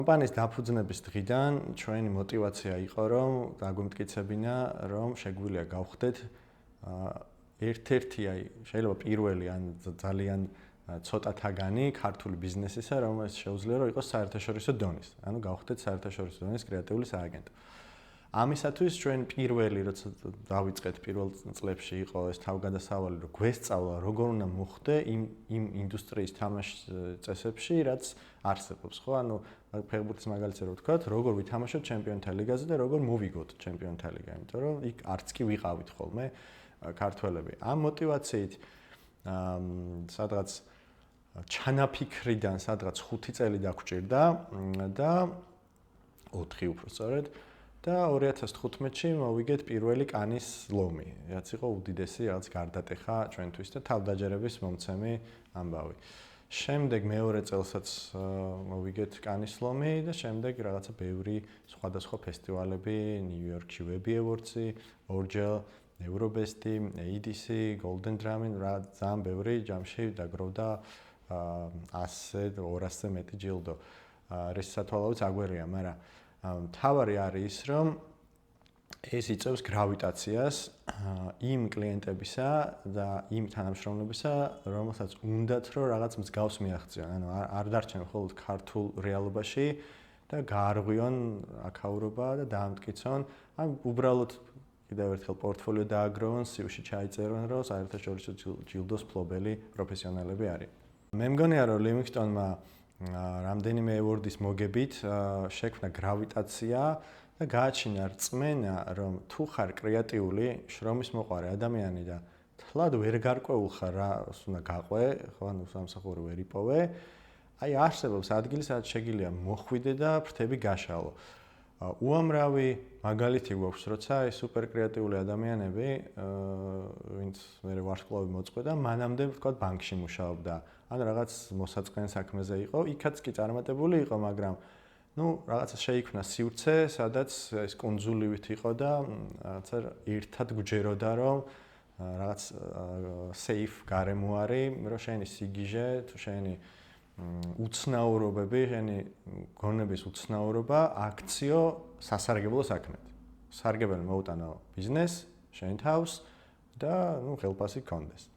კომპანიის დაფუძნების დღიდან ჩვენი мотиваცია იყო, რომ დაგვიმტკიცებინა, რომ შეგვიძლია გავხდეთ ერთ-ერთი შეიძლება პირველი ან ძალიან ცოტათაგანი ქართული ბიზნესისა, რომელიც შეუძლია რომ იყოს საერთაშორისო დონის. ანუ გავხდეთ საერთაშორისო დონის კრეატიული სააგენტო. ამისათვის ჩვენ პირველი როცა დავიწყეთ პირველ წლებში იყო ეს თავგადასავალი, რომ გვესწავლა როგორ უნდა მოხდე იმ ინდუსტრიის თამაშ წესებში, რაც არსებობს, ხო? ანუ ფეხბურთის მაგალითზე რო ვთქვათ, როგორ ვითამაშოთ ჩემპიონთა ლიგაზე და როგორ მოვიგოთ ჩემპიონთა ლიგა, იმიტომ რომ იქ არც კი ვიყავით ხოლმე ქართველები. ამ мотиваციით სადღაც ჩანაფიქრიდან სადღაც 5 წელი დაგვჭირდა და 4 უფრო სწორედ და 2015-ში მოვიგეთ პირველი კანის ლომი, რაც იყო უდიდესი რაღაც გარდატეხა ჩვენთვის და თავდაჯერების მომცემი ამბავი. შემდეგ მეორე წელსაც მოვიგეთ კანის ლომი და შემდეგ რაღაცა ბევრი სხვადასხვა ფესტივალები, ნიუ-იორკში Webby Awards-ი, ორჯერ Eurobest-ი, EDC, Golden Drum-ი, ძალიან ბევრი ჯამში დაგროვდა 100-200-ზე მეტი ჯილდო. რის სათვალავიც აგვერია, მაგრამ თავარი არის ის, რომ ეს იწევს გრავიტაციას იმ კლიენტებისა და იმ თანამშრომლებისა, რომელსაც უნდათ რომ რაღაც მსგავს მიაღწიონ. ანუ არ დარჩენ მხოლოდ ქართულ რეალობაში და გაარღვიონ აქაურობა და დაამტკიცონ, ან უბრალოდ კიდევ ერთხელ პორტფოლიო დააგროვონ, CV-ში ჩაიწერონ, რომ საერთაშორისო ჯილდოს მფლობელი პროფესიონალები არის. მე მგონია, რომ ლივინგსტონმა რამდენიმე ევორდის მოგებით შექმნა გრავიტაცია და გააჩინა რწმენა, რომ თუ ხარ კრეატიული, შრომის მოყვარე ადამიანი და თლად ვერ გარკვეულ ხარ რას უნდა გაყვე, ხო, ანუ სამსახური ვერ იპოვე, აი არსებობს ადგილი, სადაც შეგიძლია მოხვიდე და ფრთები გაშალო. უამრავი მაგალითი გვაქვს, როცა ეს სუპერ კრეატიული ადამიანები, ვინც მე ვარსკვლავი მოწყვეტა, მანამდე ვთქვათ ბანკში მუშაობდა, ან რაღაც მოსაწყენ საქმეზე იყო, იქაც კი წარმატებული იყო, მაგრამ რაღაცა შეიქმნა სივრცე, სადაც ეს კუნძულივით იყო და რაღაცა ერთად გვჯეროდა, რომ რაღაც safe გარემო არის, რომ შენი სიგიჟე, თუ შენი უცნაურობები, შენი გონების უცნაურობა აქციო სასარგებლო საქმედ. სარგებელი მოუტანო ბიზნეს, შენ თავს და ხელფასი გქონდეს.